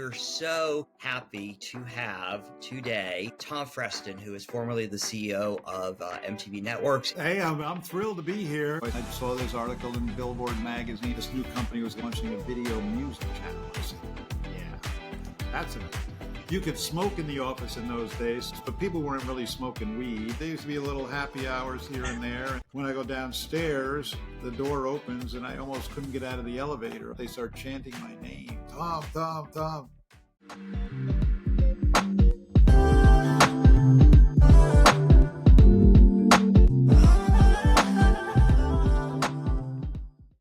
we're so happy to have today Tom Freston, who is formerly the CEO of MTV Networks. Hey, I'm thrilled to be here. I saw this article in Billboard magazine. This new company was launching a video music channel. I said, yeah, that's it. You could smoke in the office in those days, but people weren't really smoking weed. There used to be a little happy hours here and there. When I go downstairs, the door opens and I almost couldn't get out of the elevator. They start chanting my name. Tom, Tom, Tom.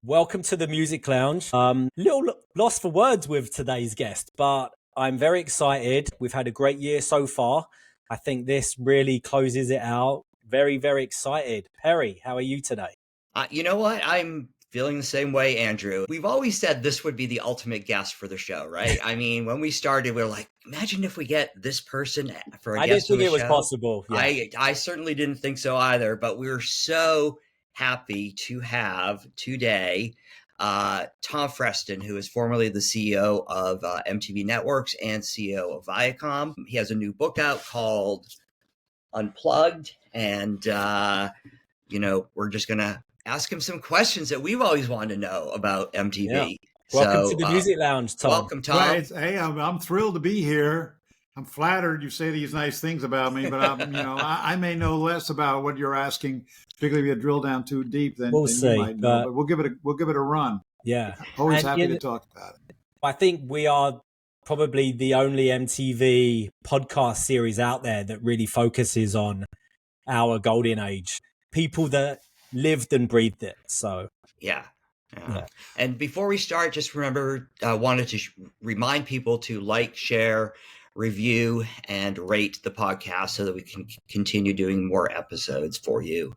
Welcome to the Music Lounge. Little lost for words with today's guest, but I'm very excited. We've had a great year so far. I think this really closes it out. Very, very excited. Perry, how are you today? You know what? I'm feeling the same way, Andrew. We've always said this would be the ultimate guest for the show, right? I mean, when we started, we were like, imagine if we get this person for a guest on the show. I didn't think it was possible. Yeah. I certainly didn't think so either, but we're so happy to have today Tom Freston, who is formerly the CEO of MTV Networks and CEO of Viacom. He has a new book out called Unplugged, and we're just gonna ask him some questions that we've always wanted to know about MTV. Yeah. Welcome to the Music Lounge, Tom. Welcome, Tom. Hey, I'm thrilled to be here. I'm flattered you say these nice things about me, but I may know less about what you're asking, particularly if you drill down too deep than you might know. But we'll give it a run. Yeah, always happy to talk about it. I think we are probably the only MTV podcast series out there that really focuses on our golden age, people that lived and breathed it. So yeah. And before we start, just remember, I wanted to remind people to like, share, review, and rate the podcast so that we can continue doing more episodes for you.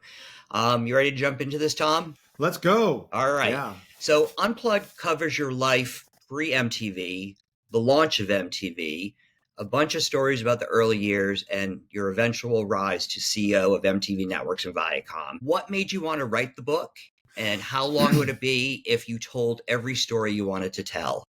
You ready to jump into this, Tom? Let's go. All right. Yeah. So Unplugged covers your life pre-MTV, the launch of MTV, a bunch of stories about the early years, and your eventual rise to CEO of MTV Networks and Viacom. What made you want to write the book, and how long would it be if you told every story you wanted to tell?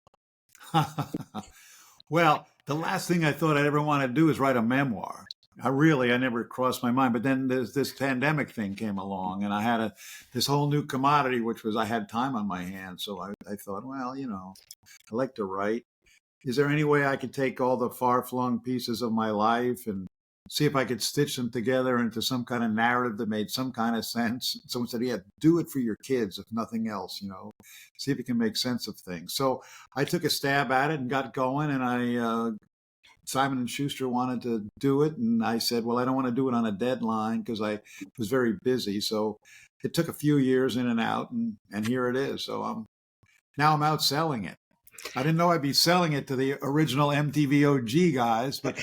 Well, the last thing I thought I'd ever want to do is write a memoir. I never crossed my mind. But then this pandemic thing came along, and I had this whole new commodity, which was I had time on my hands. So I thought, well, I like to write. Is there any way I could take all the far-flung pieces of my life and see if I could stitch them together into some kind of narrative that made some kind of sense? Someone said, yeah, do it for your kids, if nothing else, see if you can make sense of things. So I took a stab at it and got going, and Simon & Schuster wanted to do it. And I said, well, I don't want to do it on a deadline because I was very busy. So it took a few years in and out, and here it is. So now I'm out selling it. I didn't know I'd be selling it to the original MTV OG guys, but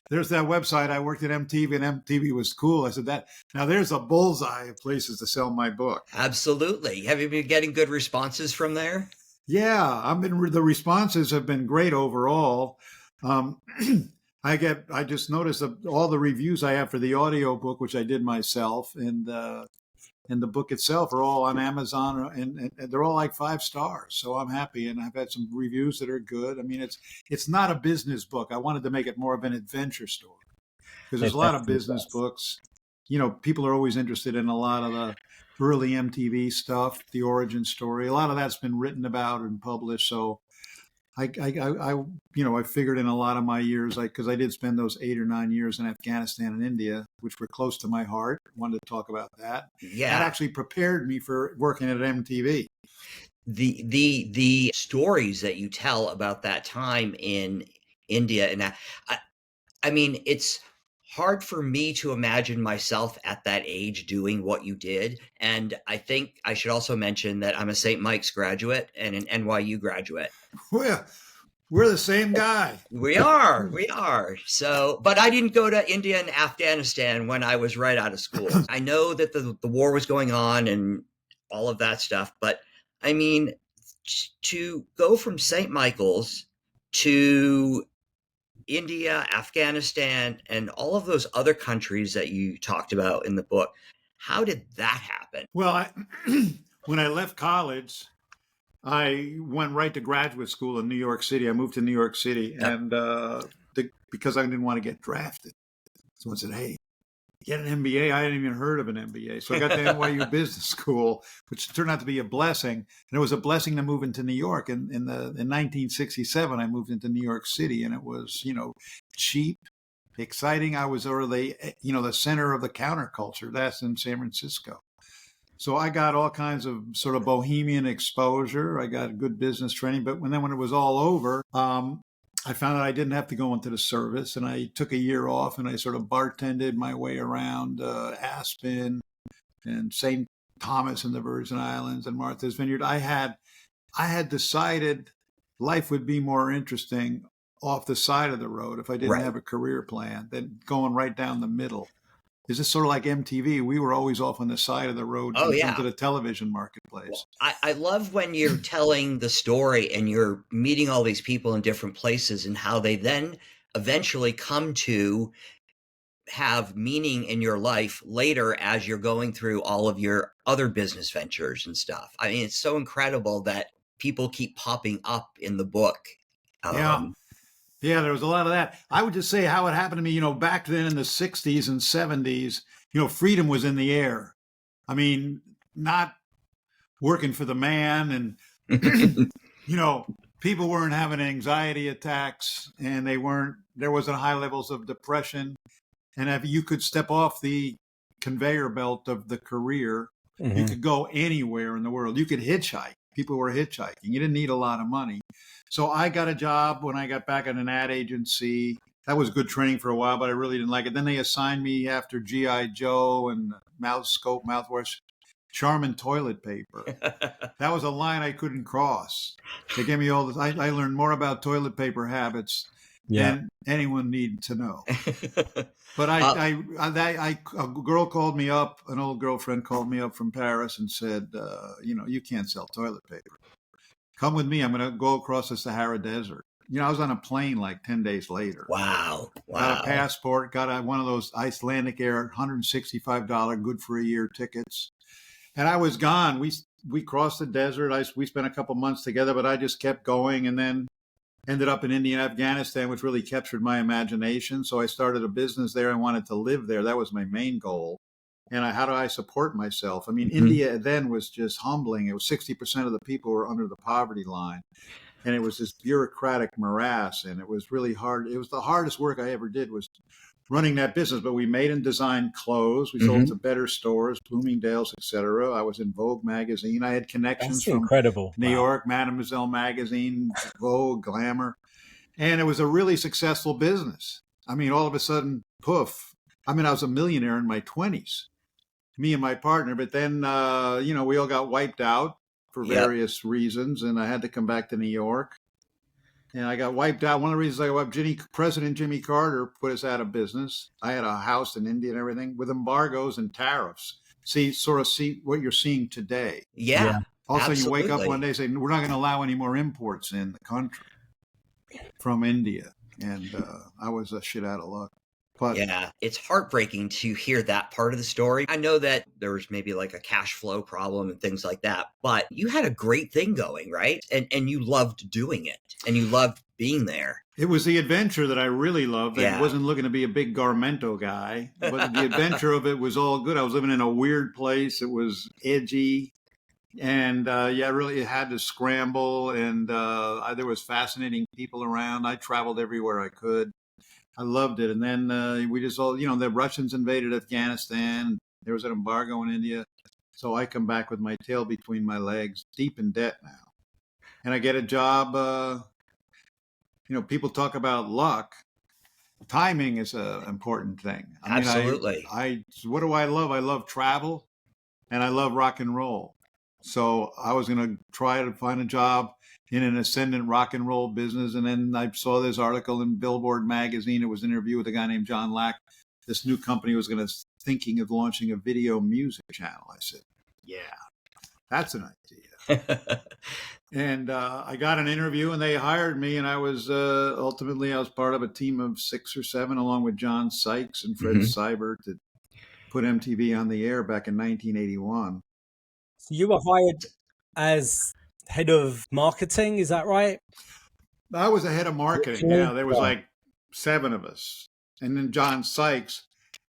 there's that website. I worked at MTV, and MTV was cool. I said now there's a bullseye of places to sell my book. Absolutely. Have you been getting good responses from there? Yeah, the responses have been great overall. I just noticed all the reviews I have for the audio book, which I did myself, and the book itself are all on Amazon, and they're all like 5 stars. So I'm happy, and I've had some reviews that are good. I mean, it's not a business book. I wanted to make it more of an adventure story because there's a lot of business books. People are always interested in a lot of the early MTV stuff, the origin story. A lot of that's been written about and published. So I figured in a lot of my years, because I did spend those 8 or 9 years in Afghanistan and India, which were close to my heart. Wanted to talk about that. Yeah, that actually prepared me for working at MTV. The stories that you tell about that time in India, and I mean, it's hard for me to imagine myself at that age doing what you did. And I think I should also mention that I'm a St. Mike's graduate and an NYU graduate. Well, we're the same guy. We are. So, but I didn't go to India and Afghanistan when I was right out of school. I know that the war was going on and all of that stuff. But I mean, to go from St. Michael's to India, Afghanistan, and all of those other countries that you talked about in the book, how did that happen? Well, when I left college, I went right to graduate school in New York City. I moved to New York City, Yep. and because I didn't want to get drafted. Someone said, "Hey, get an MBA." I hadn't even heard of an MBA. So I got to NYU Business School, which turned out to be a blessing. And it was a blessing to move into New York. And in 1967, I moved into New York City, and it was, cheap, exciting. I was already, the center of the counterculture. That's in San Francisco. So I got all kinds of sort of bohemian exposure. I got good business training. But when it was all over, I found out I didn't have to go into the service, and I took a year off, and I sort of bartended my way around Aspen and St. Thomas and the Virgin Islands and Martha's Vineyard. I had decided life would be more interesting off the side of the road if I didn't have a career plan than going right down the middle. Is this sort of like MTV? We were always off on the side of the road in terms of the television marketplace. I love when you're telling the story and you're meeting all these people in different places and how they then eventually come to have meaning in your life later as you're going through all of your other business ventures and stuff. I mean, it's so incredible that people keep popping up in the book. Yeah, there was a lot of that. I would just say how it happened to me, back then in the 60s and 70s, freedom was in the air. I mean, not working for the man and, people weren't having anxiety attacks, and there wasn't high levels of depression. And if you could step off the conveyor belt of the career, you could go anywhere in the world. You could hitchhike. People were hitchhiking. You didn't need a lot of money. So I got a job when I got back at an ad agency. That was good training for a while, but I really didn't like it. Then they assigned me after G.I. Joe and mouthwash, Charmin toilet paper. That was a line I couldn't cross. They gave me all this. I learned more about toilet paper habits than anyone needed to know. But a girl called me up, an old girlfriend called me up from Paris and said, you can't sell toilet paper. Come with me. I'm going to go across the Sahara Desert. I was on a plane like 10 days later. Wow. Got a passport, got one of those Icelandic Air $165 good for a year tickets. And I was gone. We crossed the desert. We spent a couple months together, but I just kept going, and then ended up in India and Afghanistan, which really captured my imagination. So I started a business there. I wanted to live there. That was my main goal. And how do I support myself? I mean, India then was just humbling. It was 60% of the people were under the poverty line. And it was this bureaucratic morass, and it was really hard. It was the hardest work I ever did was running that business. But we made and designed clothes. We sold to better stores, Bloomingdale's, etc. I was in Vogue magazine. I had connections from New York, Mademoiselle magazine, Vogue, Glamour. And it was a really successful business. I mean, all of a sudden, poof. I mean, I was a millionaire in my 20s, me and my partner. But then, we all got wiped out for various reasons, and I had to come back to New York. And I got wiped out. One of the reasons I got wiped, President Jimmy Carter put us out of business. I had a house in India and everything with embargoes and tariffs. See what you're seeing today. Yeah. Also, absolutely. You wake up one day saying, we're not going to allow any more imports in the country from India. And I was a shit out of luck. But yeah, it's heartbreaking to hear that part of the story. I know that there was maybe like a cash flow problem and things like that, but you had a great thing going, right? And you loved doing it, and you loved being there. It was the adventure that I really loved. I wasn't looking to be a big Garmento guy, but the adventure of it was all good. I was living in a weird place. It was edgy. And really it had to scramble. And there was fascinating people around. I traveled everywhere I could. I loved it. And then we just all, the Russians invaded Afghanistan. There was an embargo in India. So I come back with my tail between my legs, deep in debt now. And I get a job. People talk about luck. Timing is an important thing. Absolutely. What do I love? I love travel, and I love rock and roll. So I was going to try to find a job in an ascendant rock and roll business. And then I saw this article in Billboard magazine. It was an interview with a guy named John Lack. This new company was thinking of launching a video music channel. I said, yeah, that's an idea. And I got an interview, and they hired me. And I was ultimately part of a team of 6 or 7, along with John Sykes and Fred Seibert, to put MTV on the air back in 1981. So you were hired as head of marketing. Is that right? I was the head of marketing. Yeah, there was like 7 of us. And then John Sykes,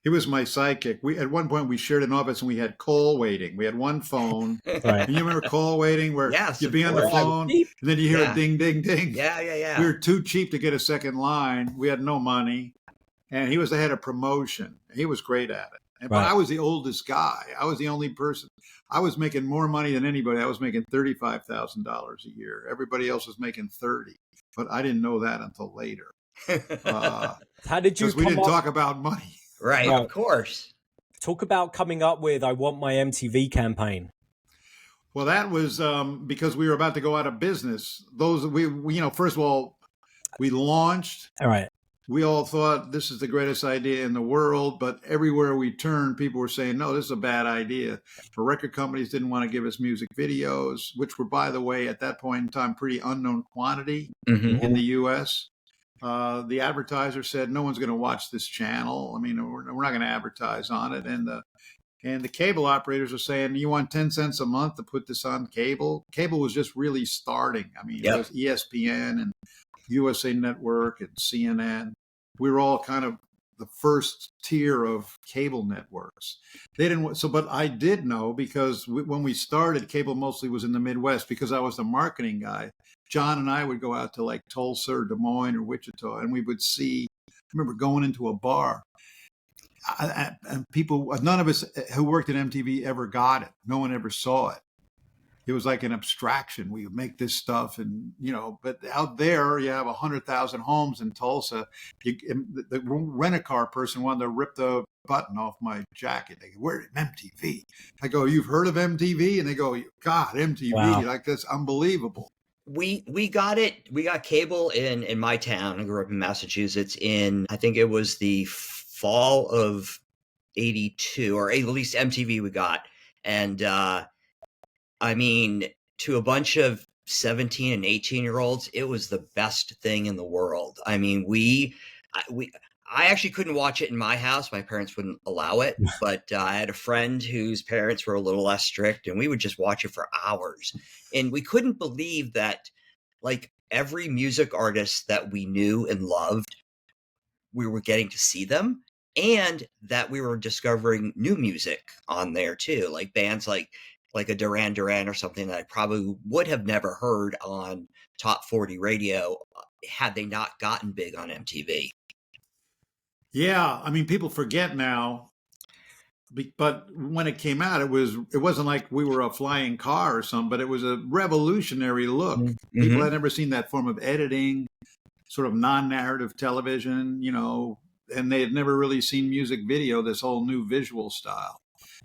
he was my sidekick. We at one point we shared an office and we had call waiting. We had one phone. Right. And you remember call waiting where Yes, you'd of be on the course. phone and then you hear Yeah. a ding, ding, ding. Yeah. We were too cheap to get a second line. We had no money. And he was the head of promotion. He was great at it. But Right. I was the oldest guy. I was the only person. I was making more money than anybody. I was making $35,000 a year. Everybody else was making 30. But I didn't know that until later. How did you Because we come didn't up? talk about money. Right, Right. of course. Talk about coming up with "I Want My MTV" campaign. Well, that was because we were about to go out of business. First of all, we launched. All right. We all thought this is the greatest idea in the world, but everywhere we turned, people were saying, no, this is a bad idea. The record companies didn't want to give us music videos, which were, by the way, at that point in time, pretty unknown quantity Mhm. in the U.S. The advertiser said, no one's going to watch this channel. I mean, we're not going to advertise on it. And the cable operators are saying, you want 10 cents a month to put this on cable? Cable was just really starting. I mean, Yep. It was ESPN and USA Network and CNN. We were all kind of the first tier of cable networks. They didn't. But I did know because when we started, cable mostly was in the Midwest because I was the marketing guy. John and I would go out to like Tulsa or Des Moines or Wichita, and we would see. I remember going into a bar, and people. None of us who worked at MTV ever got it. No one ever saw it. It was like an abstraction. We would make this stuff, and but out there you have 100,000 homes in Tulsa. The rent-a-car person wanted to rip the button off my jacket. They go, "Where's MTV?" I go, "You've heard of MTV?" And they go, "God, MTV! Wow. Like that's unbelievable." We got it. We got cable in my town. I grew up in Massachusetts I think it was the fall of 82, or at least MTV we got. And I mean, to a bunch of 17 and 18-year-olds, it was the best thing in the world. I mean, I actually couldn't watch it in my house. My parents wouldn't allow it, but I had a friend whose parents were a little less strict, and we would just watch it for hours. And we couldn't believe that, like, every music artist that we knew and loved, we were getting to see them, and that we were discovering new music on there too, like bands like a Duran Duran or something that I probably would have never heard on Top 40 radio had they not gotten big on MTV. Yeah, I mean, people forget now, but when it came out, it wasn't like we were a flying car or something, but it was a revolutionary look. Mm-hmm. People had never seen that form of editing, sort of non-narrative television, and they had never really seen music video, this whole new visual style.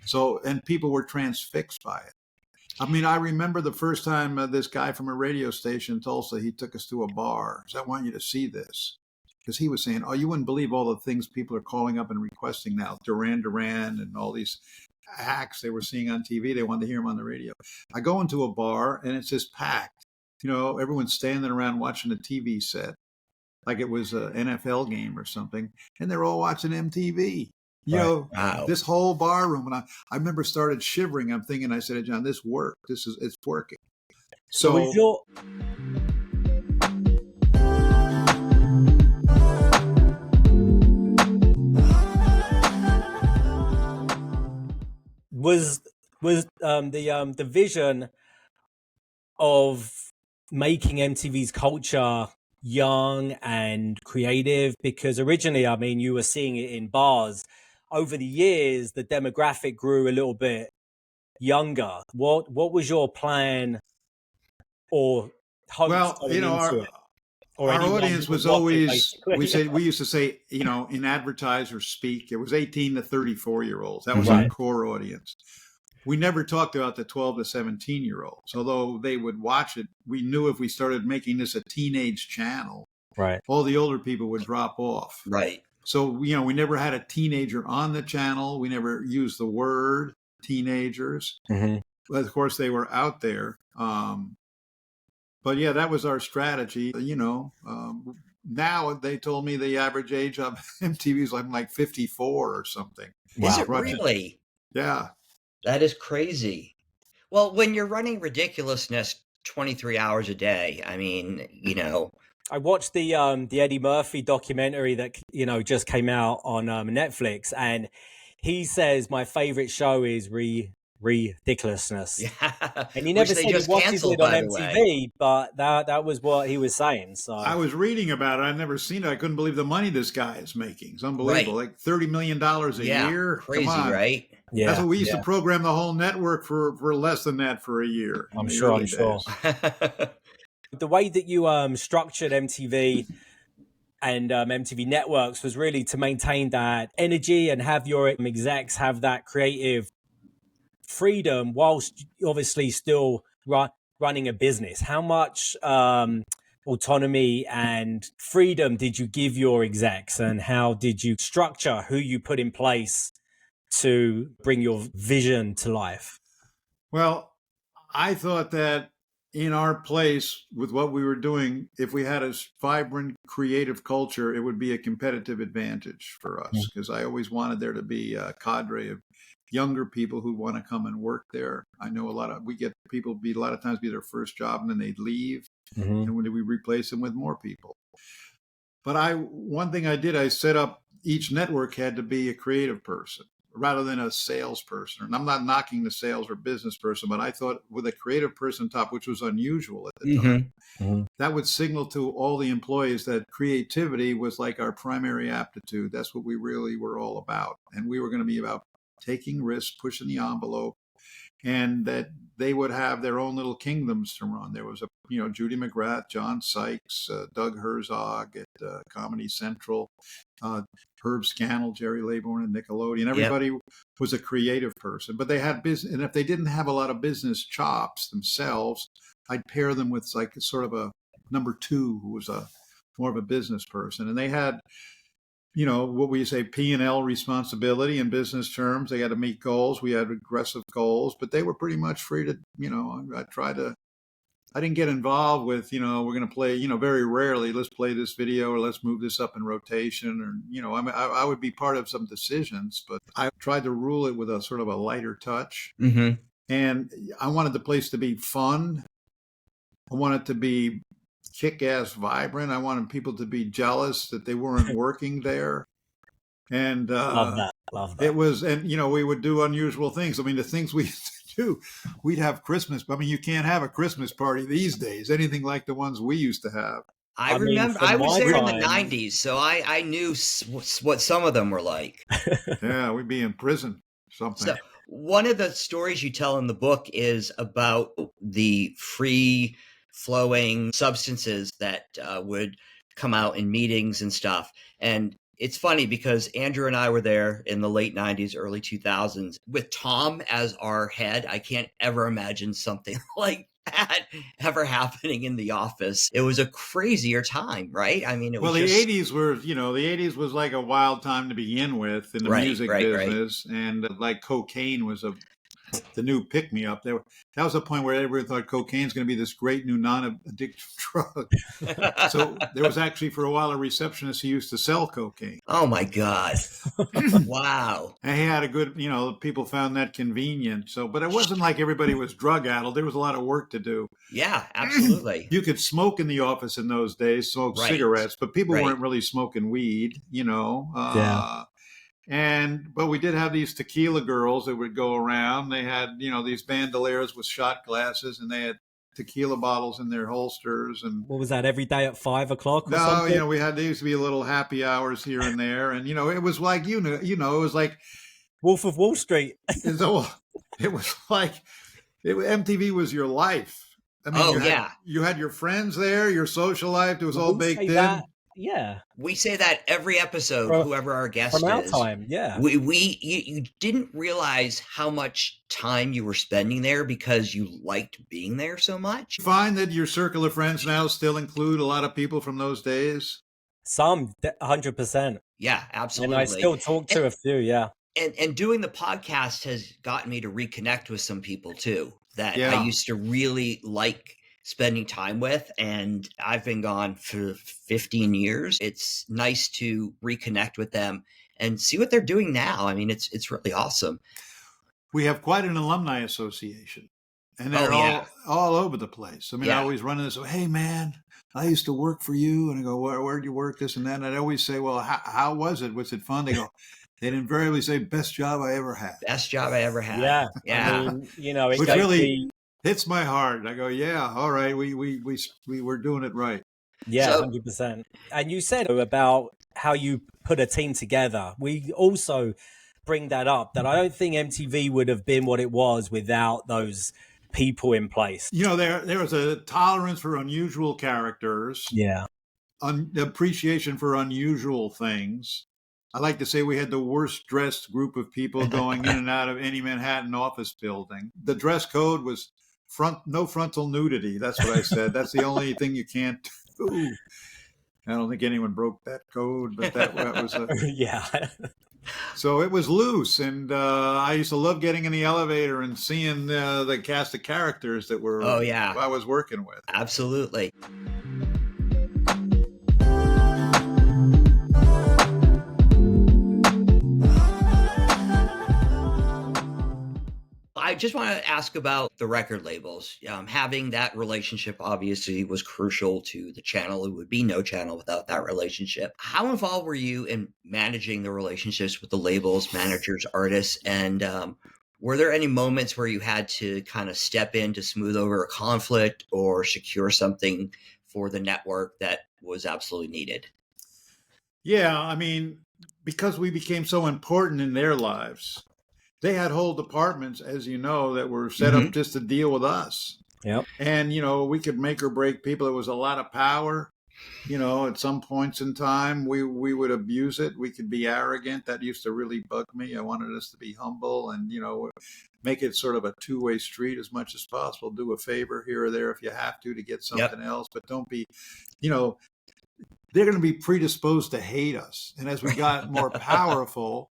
So, and people were transfixed by it. I mean, I remember the first time this guy from a radio station in Tulsa, he took us to a bar. He said, "I want you to see this." Because he was saying, "Oh, you wouldn't believe all the things people are calling up and requesting now. Duran Duran and all these acts they were seeing on TV. They wanted to hear them on the radio." I go into a bar and it's just packed. Everyone's standing around watching a TV set like it was an NFL game or something. And they're all watching MTV. Wow. This whole bar room. And I remember started shivering. I'm thinking, I said, "John, this worked. It's working." So is your... Was the vision of making MTV's culture young and creative? Because originally, I mean, you were seeing it in bars. Over the years, the demographic grew a little bit younger. What was your plan or hopes going into it? Our audience was always, we used to say, in advertiser speak, it was 18 to 34-year-olds. That was our core audience. We never talked about the 12 to 17-year-olds, although they would watch it. We knew if we started making this a teenage channel, right, all the older people would drop off. Right. So, we never had a teenager on the channel. We never used the word teenagers. Mm-hmm. But of course, they were out there. But yeah, that was our strategy. Now they told me the average age of MTV is like 54 or something. Wow. Is it really? Yeah. That is crazy. Well, when you're running ridiculousness 23 hours a day. I mean, I watched the Eddie Murphy documentary that just came out on Netflix, and he says my favorite show is Ridiculousness. yeah, And he which never they said he just watches canceled, it on by the way. MTV, but that was what he was saying. So I was reading about it. I've never seen it. I couldn't believe the money this guy is making. It's unbelievable. Right. Like $30 million a Yeah. year. Come Crazy, on. right? That's what we used yeah, to program the whole network for less than that for a year in I'm the sure. early days. The way that you structured MTV and MTV Networks was really to maintain that energy and have your execs have that creative freedom whilst obviously still running a business. How much autonomy and freedom did you give your execs, and how did you structure who you put in place to bring your vision to life? Well, I thought that in our place with what we were doing, if we had a vibrant creative culture, it would be a competitive advantage for us, because I always wanted there to be a cadre of younger people who want to come and work there. I know we get people a lot of times be their first job and then they'd leave. Mm-hmm. And when we replace them with more people. But one thing I did, I set up each network had to be a creative person rather than a salesperson. And I'm not knocking the sales or business person, but I thought with a creative person top, which was unusual at the time, that would signal to all the employees that creativity was like our primary aptitude. That's what we really were all about. And we were going to be about taking risks, pushing the envelope, and that they would have their own little kingdoms to run. There was Judy McGrath, John Sykes, Doug Herzog at Comedy Central, Herb Scannell, Jerry Laybourne at Nickelodeon. Everybody was a creative person, but they had business. And if they didn't have a lot of business chops themselves, I'd pair them with like sort of a number two who was more of a business person. And they had, what we say, P&L responsibility in business terms. They had to meet goals. We had aggressive goals, but they were pretty much free to, I didn't get involved with, we're going to play, very rarely, let's play this video or let's move this up in rotation. Or, I would be part of some decisions, but I tried to rule it with a sort of a lighter touch. Mm-hmm. And I wanted the place to be fun. I wanted it to be kick-ass vibrant. I wanted people to be jealous that they weren't working there. And Love that. It was, and we would do unusual things. I mean, the things we used to do, we'd have Christmas. I mean, you can't have a Christmas party these days, anything like the ones we used to have. I remember I was there in the 90s, so I knew what some of them were like. Yeah, we'd be in prison, something. So one of the stories you tell in the book is about the free flowing substances that would come out in meetings and stuff. And it's funny because Andrew and I were there in the late 90s, early 2000s with Tom as our head. I can't ever imagine something like that ever happening in the office. It was a crazier time, right? I mean, it was the 80s were, the 80s was like a wild time to begin with in the music business. Right. And like cocaine was the new pick-me-up. That was a point where everyone thought cocaine's going to be this great new non-addictive drug. So there was actually for a while a receptionist who used to sell cocaine. Oh my God. Wow. And he had a good, people found that convenient. So, but it wasn't like everybody was drug-addled. There was a lot of work to do. Yeah, absolutely. You could smoke in the office in those days, smoke cigarettes, but people weren't really smoking weed, But we did have these tequila girls that would go around. They had, these bandoliers with shot glasses, and they had tequila bottles in their holsters. And what was that, every day at 5 o'clock? Or something? There used to be a little happy hours here and there. And, it was like, it was like Wolf of Wall Street. It was like MTV was your life. I mean, you had your friends there, your social life. It was all baked in. Yeah, we say that every episode. Whoever our guest from our is, time, yeah. You didn't realize how much time you were spending there because you liked being there so much. Find that your circle of friends now still include a lot of people from those days. Some 100%. Yeah, absolutely. And I still talk to a few. Yeah. And doing the podcast has gotten me to reconnect with some people too that I used to really like spending time with, and I've been gone for 15 years. It's nice to reconnect with them and see what they're doing now. I mean, it's really awesome. We have quite an alumni association. and they're all over the place. I mean, I always run into this. Hey, man, I used to work for you, and I go, where'd you work? This and that. And I'd always say, well, how was it? Was it fun? They go, they'd invariably say, best job I ever had. Best job I ever had. Yeah, yeah. I mean, you know, it which really hits my heart. I go, yeah, all right, we were doing it right. Yeah, 100%. And you said about how you put a team together. We also bring that up, that I don't think MTV would have been what it was without those people in place. You know, there was a tolerance for unusual characters. Yeah. Appreciation for unusual things. I like to say we had the worst dressed group of people going in and out of any Manhattan office building. The dress code was no frontal nudity. That's what I said. That's the only thing you can't do. I don't think anyone broke that code, but that was yeah. So it was loose, and I used to love getting in the elevator and seeing the cast of characters that were I was working with. Absolutely. I just want to ask about the record labels. Having that relationship obviously was crucial to the channel. It would be no channel without that relationship. How involved were you in managing the relationships with the labels, managers, artists? And were there any moments where you had to kind of step in to smooth over a conflict or secure something for the network that was absolutely needed? Yeah, I mean, because we became so important in their lives. They had whole departments, as you know, that were set up just to deal with us. Yep. And, you know, we could make or break people. There was a lot of power. You know, at some points in time, we would abuse it. We could be arrogant. That used to really bug me. I wanted us to be humble and, you know, make it sort of a two-way street as much as possible. Do a favor here or there if you have to get something else. But don't be, you know, they're going to be predisposed to hate us. And as we got more powerful,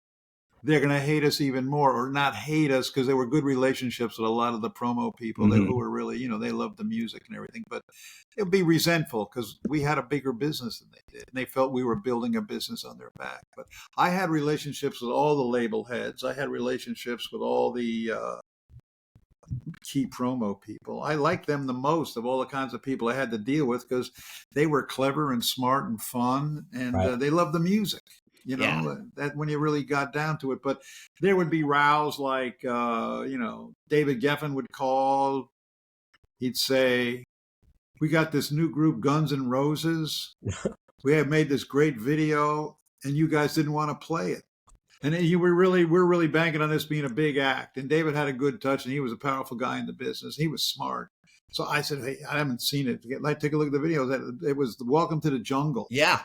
they're going to hate us even more, or not hate us, because there were good relationships with a lot of the promo people who were really, you know, they loved the music and everything, but it would be resentful because we had a bigger business than they did. And they felt we were building a business on their back. But I had relationships with all the label heads. I had relationships with all the key promo people. I liked them the most of all the kinds of people I had to deal with because they were clever and smart and fun, and they loved the music. You know, that when you really got down to it. But there would be rows like, you know, David Geffen would call. He'd say, we got this new group, Guns N' Roses. We have made this great video, and you guys didn't want to play it. And we're really banking on this being a big act. And David had a good touch, and he was a powerful guy in the business. He was smart. So I said, hey, I haven't seen it. Take a look at the video. It was Welcome to the Jungle. Yeah.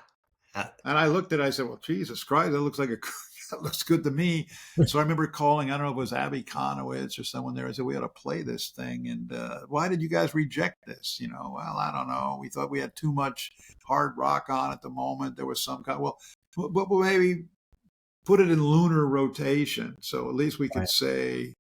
And I looked at it, I said, well, Jesus Christ, that looks that looks good to me. So I remember calling, I don't know if it was Abby Conowitz or someone there. I said, we ought to play this thing. And why did you guys reject this? You know, well, I don't know. We thought we had too much hard rock on at the moment. There was some kind but maybe put it in lunar rotation. So at least we could say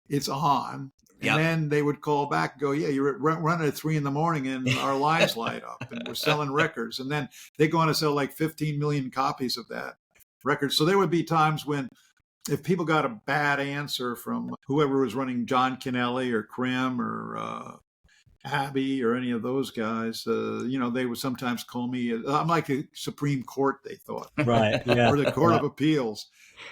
it's on. And then they would call back and go, yeah, you're running at 3 a.m. and our lines light up and we're selling records. And then they go on to sell like 15 million copies of that record. So there would be times when if people got a bad answer from whoever was running John Kennelly or Krim or Abby or any of those guys, you know, they would sometimes call me. I'm like a Supreme Court, they thought. Right. Yeah. Or the Court of Appeals.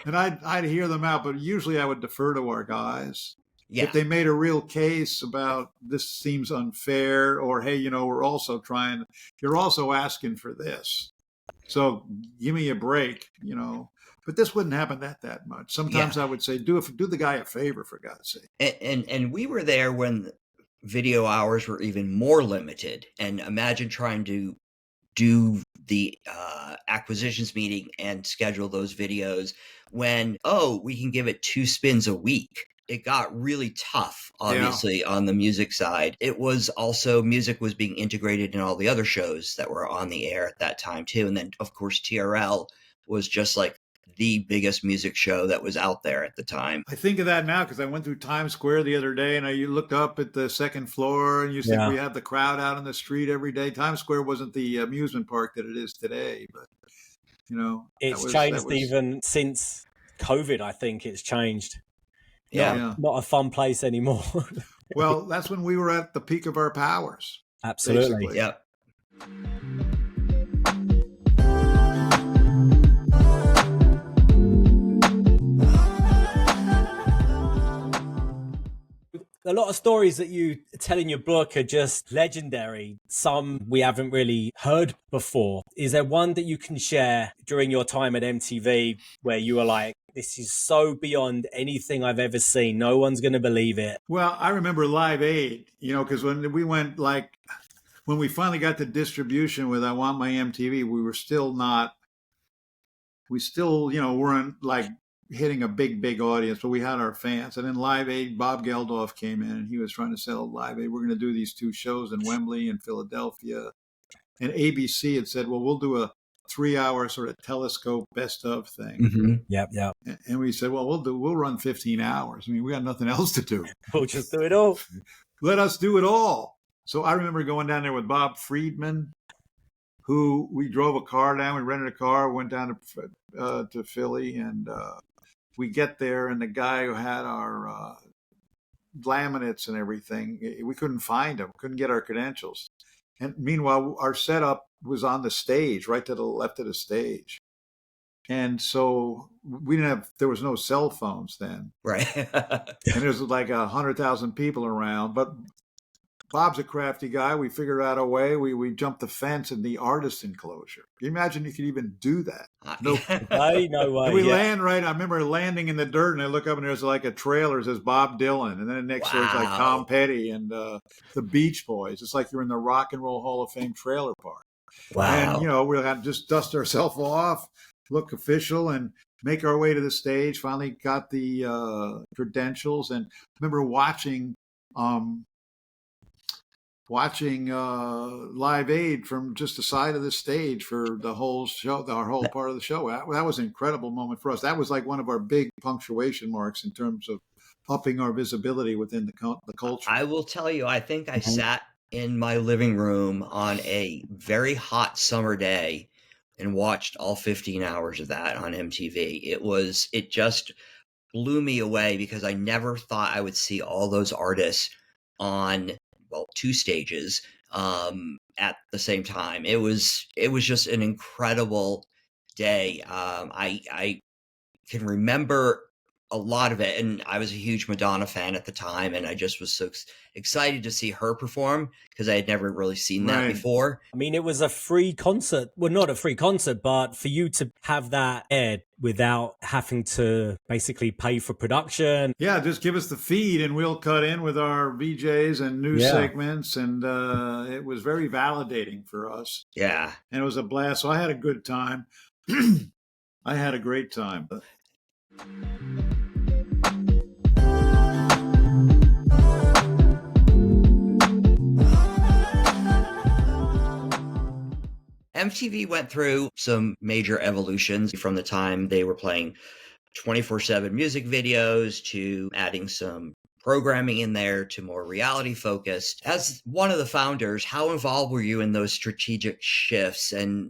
And I'd hear them out, but usually I would defer to our guys. Yeah. If they made a real case about this seems unfair, or, hey, you know, you're also asking for this. So give me a break, you know. But this wouldn't happen that much. Sometimes I would say, do the guy a favor, for God's sake. And we were there when video hours were even more limited. And imagine trying to do the acquisitions meeting and schedule those videos when, we can give it 2 spins a week. It got really tough, obviously, on the music side. It was also, music was being integrated in all the other shows that were on the air at that time, too. And then, of course, TRL was just like the biggest music show that was out there at the time. I think of that now because I went through Times Square the other day and you looked up at the second floor and you see we have the crowd out on the street every day. Times Square wasn't the amusement park that it is today, but, you know. It's changed even since COVID, I think it's changed. Yeah. Not a fun place anymore. Well, that's when we were at the peak of our powers. Absolutely. Basically. Yep. A lot of stories that you tell in your book are just legendary. Some we haven't really heard before. Is there one that you can share during your time at MTV where you were like, this is so beyond anything I've ever seen. No one's going to believe it. Well, I remember Live Aid, because when we went, when we finally got the distribution with I Want My MTV, we still, weren't hitting a big audience, but we had our fans. And then Live Aid, Bob Geldof came in and he was trying to sell Live Aid. We're going to do these 2 shows in Wembley and Philadelphia. And ABC had said, well, we'll do a 3-hour sort of telescope best of thing. Mm-hmm. Yep. And we said, well, we'll run 15 hours. I mean, we got nothing else to do. We'll just do it all. Let us do it all. So I remember going down there with Bob Friedman, who we drove a car down. We rented a car, went down to Philly, and we get there, and the guy who had our laminates and everything, we couldn't find him, couldn't get our credentials. And meanwhile, our setup was on the stage, right to the left of the stage. And so there was no cell phones then. Right. And there's like 100,000 people around. But Bob's a crafty guy. We figured out a way. We jumped the fence in the artist enclosure. Can you imagine you could even do that? No way. And we land right. I remember landing in the dirt, and I look up, and there's like a trailer that says Bob Dylan, and then next door is like Tom Petty and the Beach Boys. It's like you're in the Rock and Roll Hall of Fame trailer park. Wow. And we're gonna just dust ourselves off, look official, and make our way to the stage. Finally got the credentials, and I remember watching Live Aid from just the side of the stage for the whole show, our whole part of the show. That was an incredible moment for us. That was like one of our big punctuation marks in terms of upping our visibility within the culture. I will tell you, I think I sat in my living room on a very hot summer day and watched all 15 hours of that on MTV. It just blew me away because I never thought I would see all those artists on 2 stages at the same time. It was just an incredible day. I can remember a lot of it, and I was a huge Madonna fan at the time, and I just was so excited to see her perform because I had never really seen that before. I mean, it was a free concert. Well, not a free concert, but for you to have that aired without having to basically pay for production. Yeah, just give us the feed and we'll cut in with our VJs and news segments. And it was very validating for us. Yeah. And it was a blast. So I had a good time. I had a great time. MTV went through some major evolutions from the time they were playing 24/7 music videos to adding some programming in there to more reality focused. As one of the founders, how involved were you in those strategic shifts, and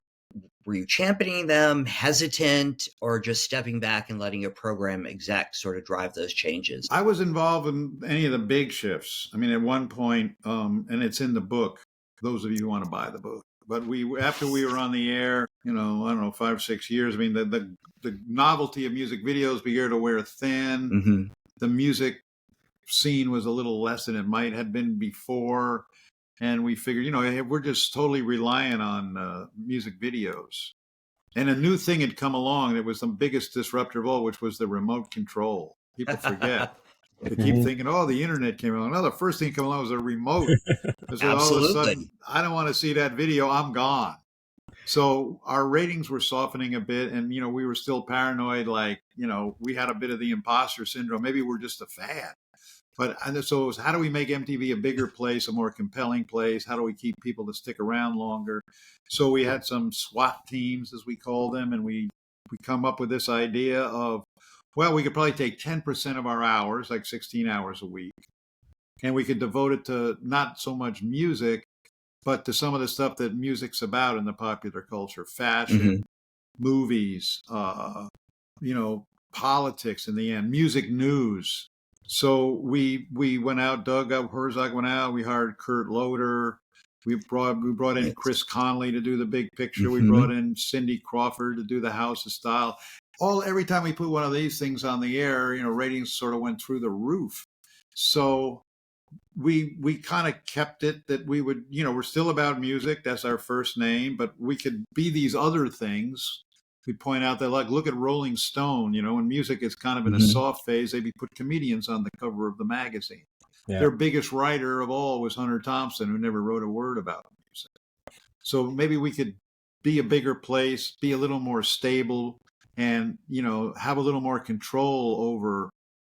were you championing them, hesitant, or just stepping back and letting your program exec sort of drive those changes? I was involved in any of the big shifts. I mean, at one point, and it's in the book, those of you who want to buy the book. But after we were on the air, I don't know, 5 or 6 years. I mean, the novelty of music videos began to wear thin. Mm-hmm. The music scene was a little less than it might have been before. And we figured, we're just totally reliant on music videos. And a new thing had come along that was the biggest disruptor of all, which was the remote control. People forget. They keep thinking, the internet came along. No, the first thing that came along was a remote. So all of a sudden, I don't want to see that video. I'm gone. So our ratings were softening a bit. And, we were still paranoid. We had a bit of the imposter syndrome. Maybe we're just a fad. So it was, how do we make MTV a bigger place, a more compelling place? How do we keep people to stick around longer? So we had some SWAT teams, as we call them. And we come up with this idea of, we could probably take 10% of our hours, like 16 hours a week, and we could devote it to not so much music, but to some of the stuff that music's about in the popular culture, fashion, movies, politics in the end, music news. So we went out. Doug Herzog went out. We hired Kurt Loder. We brought in Chris Conley to do the big picture. We brought in Cindy Crawford to do the House of Style. Every time we put one of these things on the air, ratings sort of went through the roof. So we kind of kept it that we would, we're still about music. That's our first name, but we could be these other things. We point out that, like, look at Rolling Stone, when music is kind of in a soft phase, they put comedians on the cover of the magazine. Yeah. Their biggest writer of all was Hunter Thompson, who never wrote a word about music. So maybe we could be a bigger place, be a little more stable, and, have a little more control over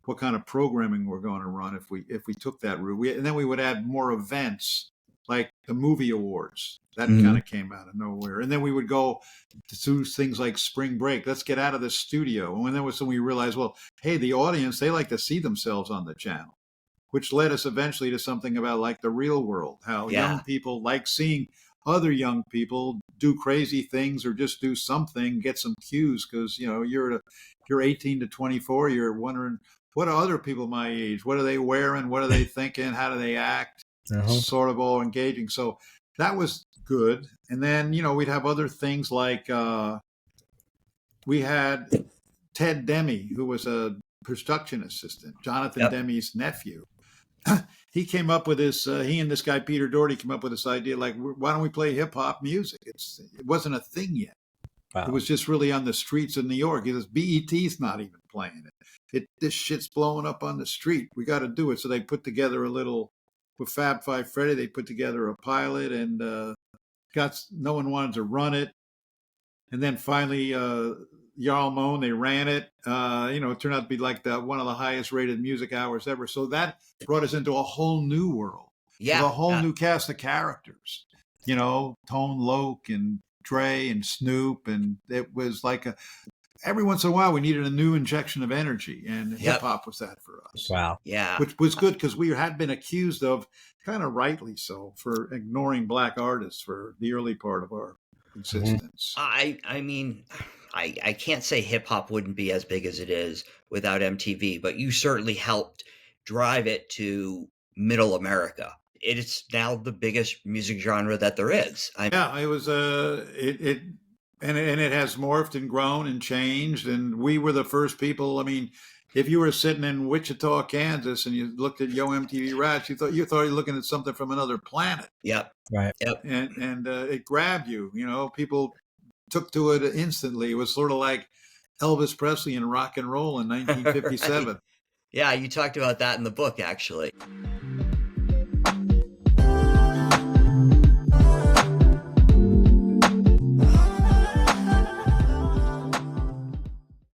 what kind of programming we're going to run if we took that route. And then we would add more events, like the movie awards. That kind of came out of nowhere. And then we would go to things like spring break. Let's get out of the studio. And then we realized, well, hey, the audience, they like to see themselves on the channel, which led us eventually to something about like the real world, how young people like seeing other young people do crazy things or just do something, get some cues. Because, you're 18 to 24, you're wondering, what are other people my age? What are they wearing? What are they thinking? How do they act? Sort of all engaging. So that was good. And then, we'd have other things like we had Ted Demme, who was a production assistant, Jonathan Demme's nephew. He came up with this, he and this guy, Peter Doherty, came up with this idea, like, why don't we play hip hop music? It wasn't a thing yet. Wow. It was just really on the streets of New York. He says, BET's not even playing it. This shit's blowing up on the street. We got to do it. So they put together with Fab Five Freddy, they put together a pilot, and no one wanted to run it. And then finally, Jarl Moan, they ran it. It turned out to be like one of the highest rated music hours ever. So that brought us into a whole new world. Yeah. With a whole new cast of characters. Tone Loc and Dre and Snoop. And it was like every once in a while we needed a new injection of energy. And hip hop was that for us. Wow. Yeah. Which was good because we had been accused of, kind of rightly so, for ignoring Black artists for the early part of our existence. I mean, I can't say hip hop wouldn't be as big as it is without MTV, but you certainly helped drive it to middle America. It's now the biggest music genre that there is. It was it has morphed and grown and changed, and we were the first people. I mean, if you were sitting in Wichita, Kansas, and you looked at Yo MTV Raps, you thought you were looking at something from another planet. Yep. Right. Yep. And it grabbed you. People took to it instantly. It was sort of like Elvis Presley and rock and roll in 1957. Right. Yeah, you talked about that in the book, actually.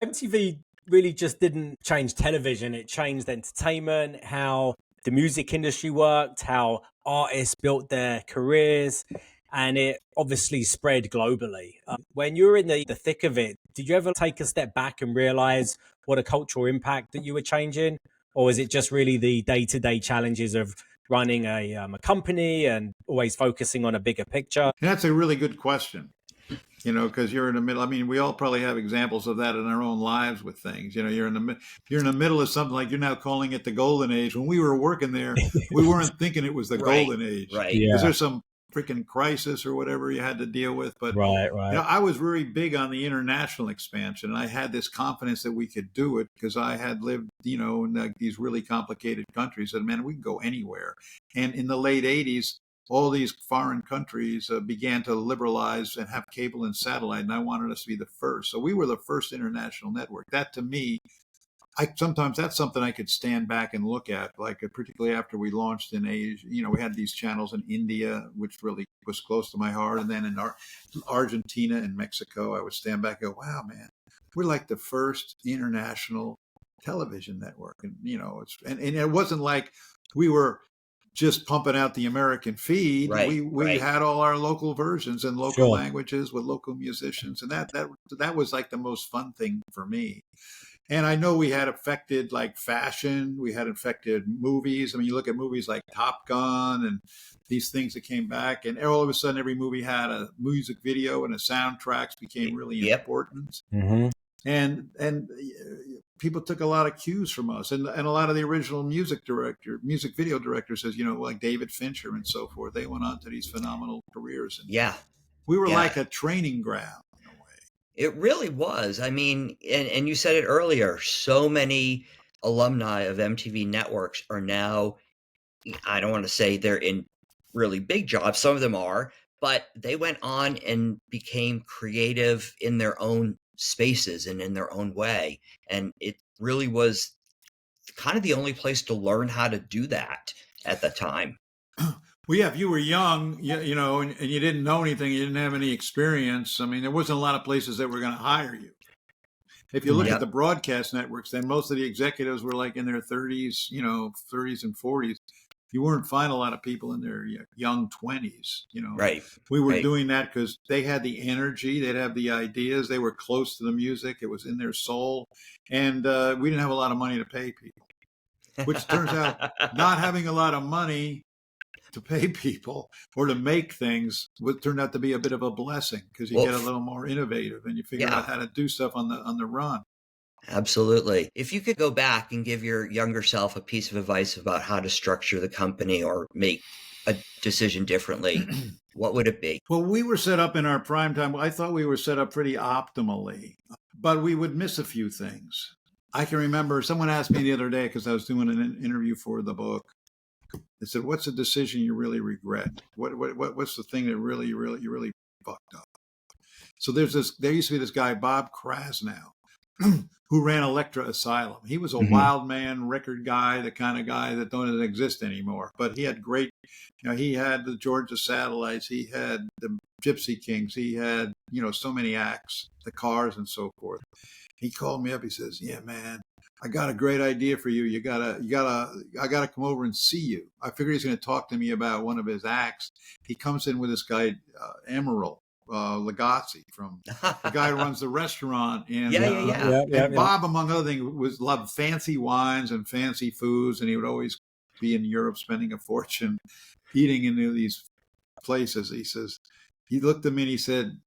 MTV really just didn't change television. It changed entertainment, how the music industry worked, how artists built their careers, and it obviously spread globally. When you were in the thick of it, did you ever take a step back and realize what a cultural impact that you were changing? Or was it just really the day-to-day challenges of running a company and always focusing on a bigger picture? That's a really good question. Because you're in the middle. I mean, we all probably have examples of that in our own lives with things. You're in the middle of something, like you're now calling it the golden age. When we were working there, we weren't thinking it was the golden age. Right. Because there's some freaking crisis or whatever you had to deal with. But right. I was very big on the international expansion, and I had this confidence that we could do it because I had lived, in like these really complicated countries. And man, we can go anywhere. And in the late 80s, all these foreign countries began to liberalize and have cable and satellite, and I wanted us to be the first. So we were the first international network. That, to me, sometimes that's something I could stand back and look at, like particularly after we launched in Asia. We had these channels in India, which really was close to my heart, and then in Argentina and Mexico, I would stand back and go, wow, man, we're like the first international television network. And, and it wasn't like we were just pumping out the American feed. Right, we had all our local versions in local languages with local musicians. And that was like the most fun thing for me. And I know we had affected like fashion. We had affected movies. I mean, you look at movies like Top Gun and these things that came back, and all of a sudden every movie had a music video, and the soundtracks became really important. Mm-hmm. And people took a lot of cues from us, and a lot of the original music video directors, as like David Fincher and so forth, they went on to these phenomenal careers. And Yeah. we were Yeah. like a training ground in a way. It really was. I mean, and you said it earlier, so many alumni of MTV Networks are now, I don't want to say they're in really big jobs, some of them are, but they went on and became creative in their own spaces and in their own way. And it really was kind of the only place to learn how to do that at the time. Well, yeah, if you were young, and you didn't know anything, you didn't have any experience. I mean, there wasn't a lot of places that were going to hire you. If you look at the broadcast networks, then most of the executives were like in their 30s, 30s and 40s. You weren't finding a lot of people in their young 20s, Right. We were doing that because they had the energy, they'd have the ideas, they were close to the music, it was in their soul, and we didn't have a lot of money to pay people, which turns out not having a lot of money to pay people or to make things would turn out to be a bit of a blessing, because you get a little more innovative and you figure out how to do stuff on the run. Absolutely. If you could go back and give your younger self a piece of advice about how to structure the company or make a decision differently, what would it be? Well, we were set up in our prime time. I thought we were set up pretty optimally, but we would miss a few things. I can remember someone asked me the other day, because I was doing an interview for the book. They said, "What's a decision you really regret? What's the thing that you really fucked up?" So there used to be this guy, Bob Krasnow, who ran Elektra Asylum. He was a wild man, record guy, the kind of guy that doesn't exist anymore. But he had great, he had the Georgia Satellites, he had the Gypsy Kings, he had, so many acts, the Cars and so forth. He called me up. He says, "Yeah, man, I got a great idea for you. I gotta come over and see you." I figured he's going to talk to me about one of his acts. He comes in with this guy, Emerald Lagasse, from the guy who runs the restaurant. And, and Bob, among other things, loved fancy wines and fancy foods. And he would always be in Europe spending a fortune eating in these places. He looked at me and he said,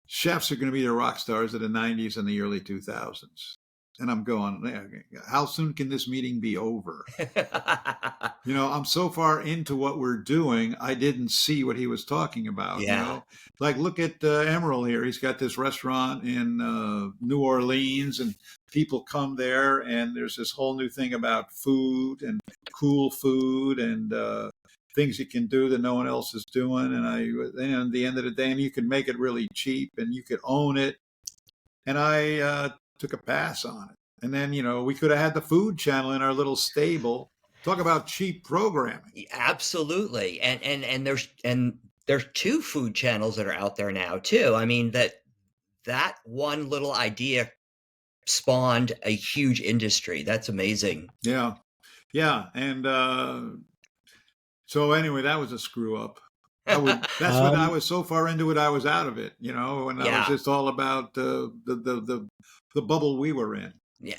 "Chefs are going to be the rock stars of the 90s and the early 2000s. And I'm going, how soon can this meeting be over? I'm so far into what we're doing, I didn't see what he was talking about. Like, look at Emerald here. He's got this restaurant in New Orleans, and people come there, and there's this whole new thing about food and cool food and things you can do that no one else is doing. And at the end of the day, and you can make it really cheap and you could own it. And I took a pass on it. And then, we could have had the Food Channel in our little stable. Talk about cheap programming. Absolutely. And there's two food channels that are out there now too. I mean, that one little idea spawned a huge industry. That's amazing. Yeah. And so anyway, that was a screw up. When I was so far into it, I was out of it, and I was just all about the bubble we were in. Yeah.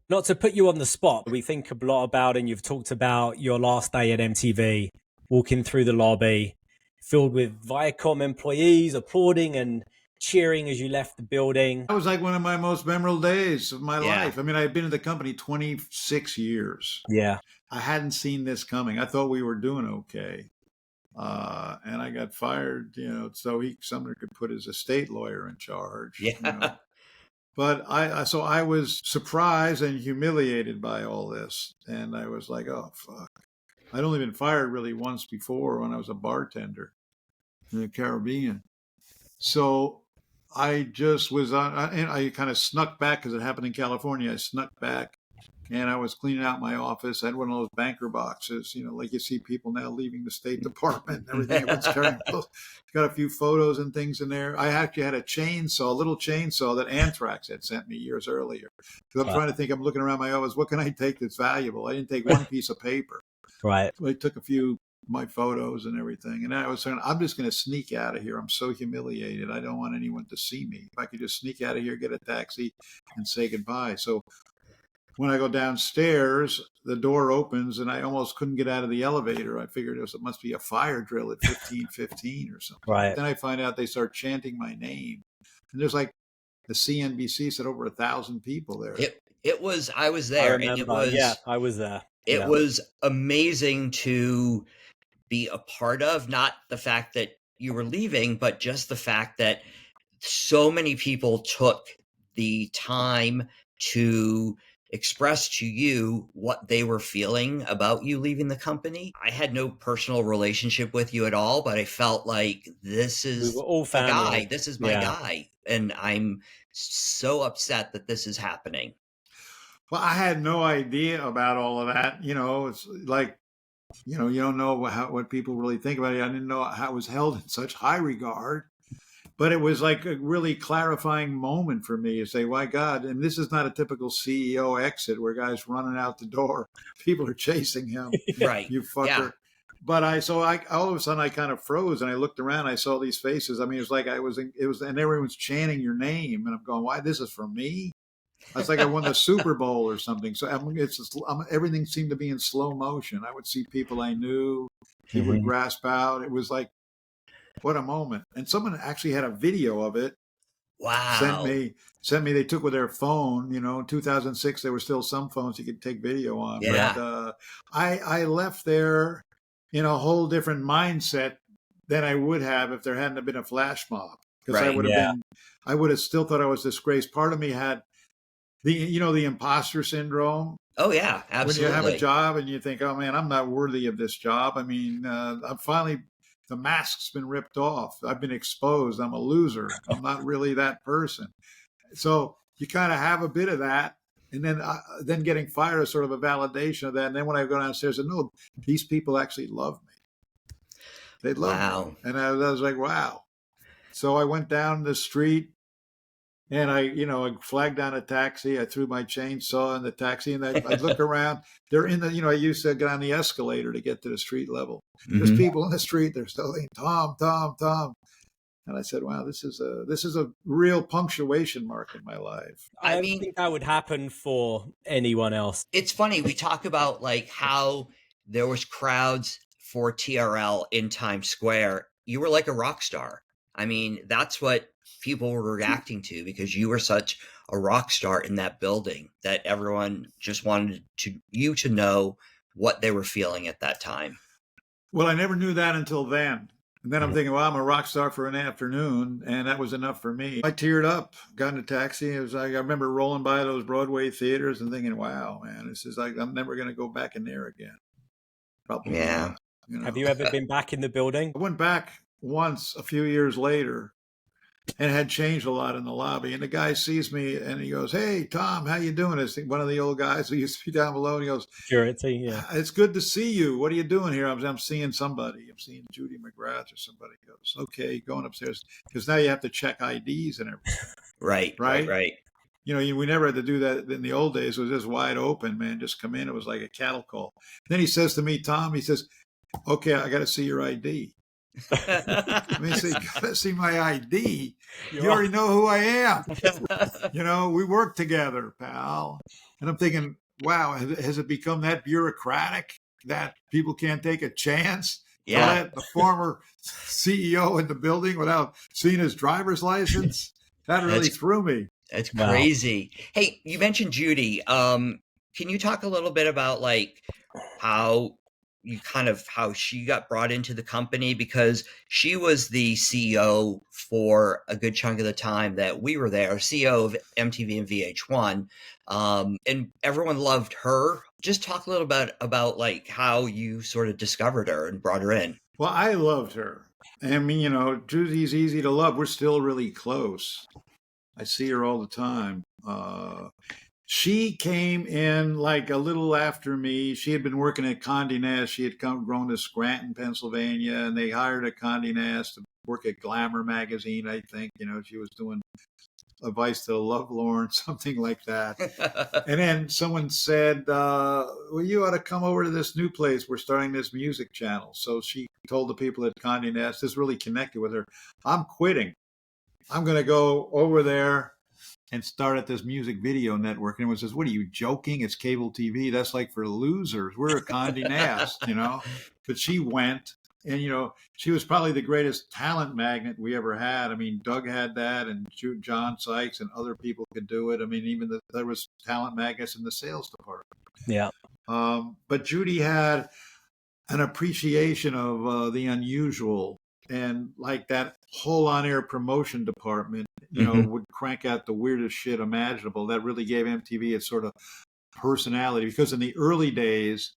Not to put you on the spot, we think a lot about, and you've talked about your last day at MTV, walking through the lobby, filled with Viacom employees applauding and cheering as you left the building. That was like one of my most memorable days of my life. I mean, I had been in the company 26 years. Yeah. I hadn't seen this coming. I thought we were doing okay. And I got fired, so Sumner could put his estate lawyer in charge. Yeah. But I was surprised and humiliated by all this. And I was like, oh, fuck. I'd only been fired really once before, when I was a bartender in the Caribbean. So I just was on, and I kind of snuck back, because it happened in California. I snuck back, and I was cleaning out my office. I had one of those banker boxes, like you see people now leaving the State Department and everything. Got a few photos and things in there. I actually had a little chainsaw that Anthrax had sent me years earlier. Because I'm trying to think, I'm looking around my office, what can I take that's valuable? I didn't take one piece of paper. Right. So I took a few my photos and everything. And I was saying, I'm just going to sneak out of here. I'm so humiliated. I don't want anyone to see me. If I could just sneak out of here, get a taxi, and say goodbye. So when I go downstairs, the door opens and I almost couldn't get out of the elevator. I figured it must be a fire drill at 15:15 or something. Right. Then I find out they start chanting my name. And there's like, the CNBC said over 1,000 people there. It was, I was I there, remember. and it was, Yeah, I was there. it Yeah. was amazing to be a part of, not the fact that you were leaving, but just the fact that so many people took the time to express to you what they were feeling about you leaving the company. I had no personal relationship with you at all, but I felt like this We is were all the family. guy. This is my Yeah. guy. And I'm so upset that this is happening. Well, I had no idea about all of that. You know, it's like, you know, you don't know what people really think about it. I didn't know how it was held in such high regard. But it was like a really clarifying moment for me to say, "My God!" And this is not a typical CEO exit where guys running out the door, people are chasing him, Right. you fucker. Yeah. But I all of a sudden I kind of froze and I looked around. I saw these faces. I mean, it was like it was, and everyone's chanting your name, and I'm going, "Why? This is for me." It's like I won the Super Bowl or something. So everything seemed to be in slow motion. I would see people I knew, people would grasp out. It was like, what a moment. And someone actually had a video of it. Wow. Sent me, they took with their phone, you know, in 2006, there were still some phones you could take video on. Yeah. But I left there in a whole different mindset than I would have if there hadn't been a flash mob. Because Right. I would have still thought I was disgraced. Part of me had the imposter syndrome. Oh, yeah, absolutely. When you have a job and you think, oh man, I'm not worthy of this job. I mean, the mask's been ripped off. I've been exposed. I'm a loser. I'm not really that person. So you kind of have a bit of that. And then getting fired is sort of a validation of that. And then when I go downstairs and no, these people actually love me. They love me. And I was like, wow. So I went down the street and I flagged down a taxi. I threw my chainsaw in the taxi and I look around. They're in the, I used to get on the escalator to get to the street level. There's people in the street. They're still saying, Tom, Tom, Tom. And I said, wow, this is a real punctuation mark in my life. I mean, think that would happen for anyone else. It's funny. We talk about like how there was crowds for TRL in Times Square. You were like a rock star. I mean, that's what people were reacting to because you were such a rock star in that building that everyone just wanted you to know what they were feeling at that time. Well, I never knew that until then. And then I'm thinking, well, I'm a rock star for an afternoon, and that was enough for me. I teared up, got in a taxi. It was like I remember rolling by those Broadway theaters and thinking, wow, man, this is like I'm never going to go back in there again. Probably. Yeah. Not, Have you ever been back in the building? I went back once a few years later and had changed a lot in the lobby. And the guy sees me and he goes, hey, Tom, how you doing? It's one of the old guys who used to be down below. And he goes, Security, yeah. It's good to see you. What are you doing here? I'm seeing somebody. I'm seeing Judy McGrath or somebody. He goes, okay, going upstairs. Because now you have to check IDs and everything. Right. We never had to do that in the old days. It was just wide open, man. Just come in. It was like a cattle call. Then he says to me, Tom, he says, okay, I got to see your ID. I mean, you got to see my ID. You already know who I am. We work together, pal. And I'm thinking, wow, has it become that bureaucratic that people can't take a chance? Yeah. To let the former CEO in the building without seeing his driver's license? That really threw me. That's crazy. Wow. Hey, you mentioned Judy. Can you talk a little bit about like how she got brought into the company, because she was the CEO for a good chunk of the time that we were there, CEO of MTV and VH1. And everyone loved her. Just talk a little bit about like how you sort of discovered her and brought her in. Well, I loved her. I mean, Judy's easy to love. We're still really close. I see her all the time. She came in like a little after me. She had been working at Condé Nast. She had grown to Scranton, Pennsylvania, and they hired a Condé Nast to work at Glamour magazine, I think. She was doing Advice to the Lovelorn, something like that. And then someone said, well, you ought to come over to this new place. We're starting this music channel. So she told the people at Condé Nast, this really connected with her. I'm quitting. I'm going to go over there and started this music video network. And everyone says, "What are you joking? It's cable TV. That's like for losers. We're a Condé Nast, you know." But she went, and she was probably the greatest talent magnet we ever had. I mean, Doug had that, and John Sykes and other people could do it. I mean, even there was talent magnets in the sales department. Yeah. But Judy had an appreciation of the unusual, and like that whole on-air promotion department, would crank out the weirdest shit imaginable. That really gave MTV its sort of personality, because in the early days,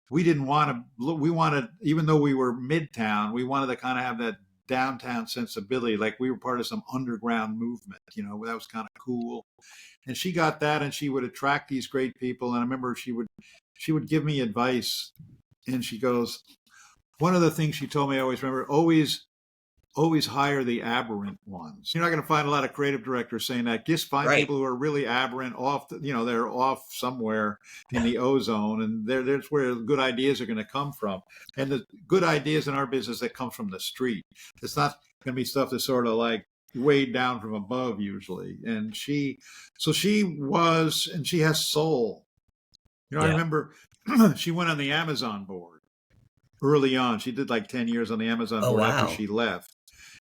we didn't want to, we wanted, even though we were midtown, we wanted to kind of have that downtown sensibility, like we were part of some underground movement, that was kind of cool. And she got that, and she would attract these great people. And I remember she would give me advice, and she goes, one of the things she told me, I always remember, always hire the aberrant ones. You're not going to find a lot of creative directors saying that. Just find people who are really aberrant, they're off somewhere in the ozone, and there's where good ideas are going to come from. And the good ideas in our business that come from the street. It's not going to be stuff that's sort of like weighed down from above usually. And she has soul. I remember she went on the Amazon board early on. She did like 10 years on the Amazon board after she left.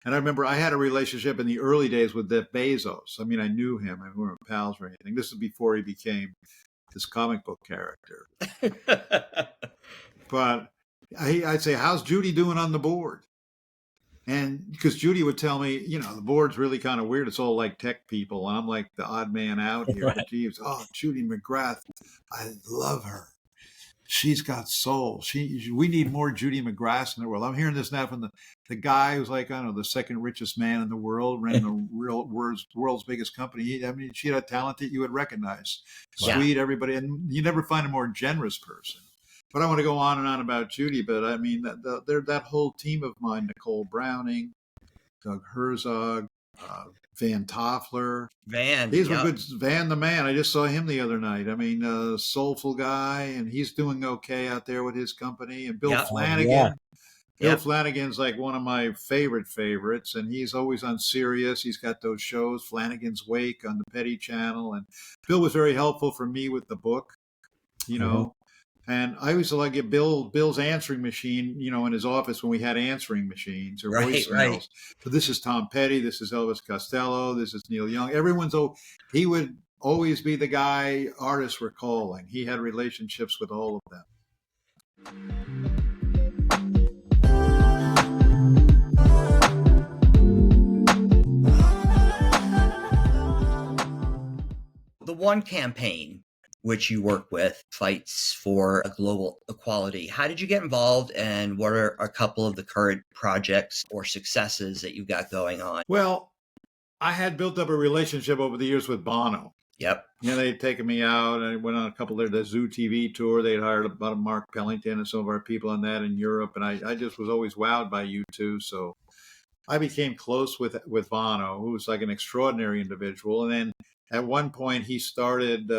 And I remember I had a relationship in the early days with Jeff Bezos. I mean, I knew him. I mean, we weren't pals or anything. This is before he became this comic book character. But I'd say, "How's Judy doing on the board?" And because Judy would tell me, the board's really kind of weird. It's all like tech people. And I'm like the odd man out here. But Judy McGrath, I love her. She's got soul. We need more Judy McGraths in the world. I'm hearing this now from the guy who's like, I don't know, the second richest man in the world, running the world's biggest company. I mean, she had a talent that you would recognize. Sweet, everybody. And you never find a more generous person. But I want to go on and on about Judy. But I mean, that whole team of mine, Nicole Browning, Doug Herzog, Van Toffler. These were good. Van the man. I just saw him the other night. I mean, soulful guy, and he's doing okay out there with his company. And Bill Flanagan. Bill Flanagan's like one of my favorites, and he's always on Sirius. He's got those shows, Flanagan's Wake on the Petty Channel. And Bill was very helpful for me with the book, And I used to like get Bill's answering machine, in his office when we had answering machines or voicemails. Right. So this is Tom Petty, this is Elvis Costello, this is Neil Young. He would always be the guy artists were calling. He had relationships with all of them. The One campaign, which you work with, fights for a global equality. How did you get involved, and what are a couple of the current projects or successes that you've got going on? Well, I had built up a relationship over the years with Bono. Yep. They'd taken me out, and I went on a couple of the Zoo TV tour. They'd hired about Mark Pellington and some of our people on that in Europe, and I just was always wowed by U2. So I became close with Bono, who was like an extraordinary individual. And then at one point he started...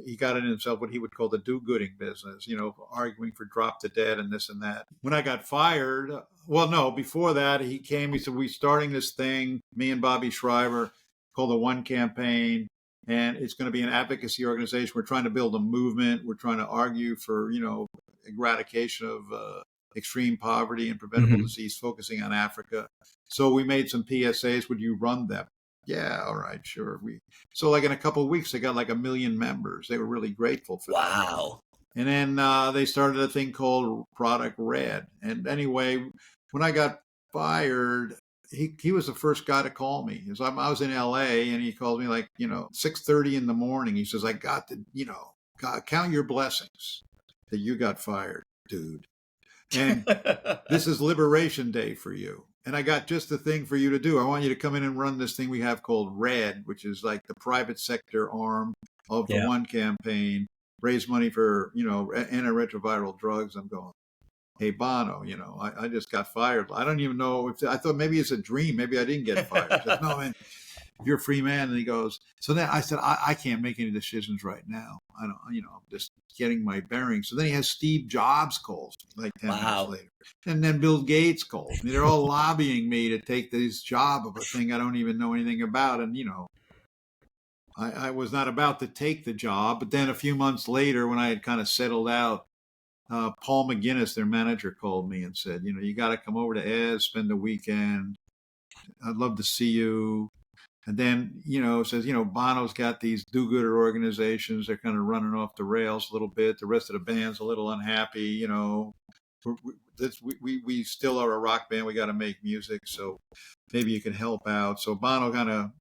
he got in himself what he would call the do-gooding business, arguing for drop the dead and this and that. When I got fired, before that, he said, we're starting this thing, me and Bobby Shriver, called the One Campaign, and it's going to be an advocacy organization. We're trying to build a movement. We're trying to argue for, eradication of extreme poverty and preventable disease, focusing on Africa. So we made some PSAs. Would you run them? Yeah, all right, sure. So like in a couple of weeks, they got like 1 million members. They were really grateful for that. Wow. And then they started a thing called Product Red. And anyway, when I got fired, he was the first guy to call me. I was in LA, and he called me like, 6:30 in the morning. He says, I got to, count your blessings that you got fired, dude. And this is Liberation Day for you. And I got just the thing for you to do. I want you to come in and run this thing we have called RED, which is like the private sector arm of the One Campaign, raise money for, antiretroviral drugs. I'm going, hey, Bono, I just got fired. I don't even know I thought maybe it's a dream. Maybe I didn't get fired. He said, no, man, you're a free man. And he goes, so then I said, I can't make any decisions right now. I don't, I'm just getting my bearings. So then he has Steve Jobs calls me like 10 minutes later. And then Bill Gates calls me. They're all lobbying me to take this job of a thing I don't even know anything about. And, I was not about to take the job. But then a few months later, when I had kind of settled out, Paul McGinnis, their manager, called me and said, you got to come over to Ez, spend the weekend. I'd love to see you. And then, says, Bono's got these do-gooder organizations. They're kind of running off the rails a little bit. The rest of the band's a little unhappy. We still are a rock band. We got to make music. So maybe you can help out. So Bono kind of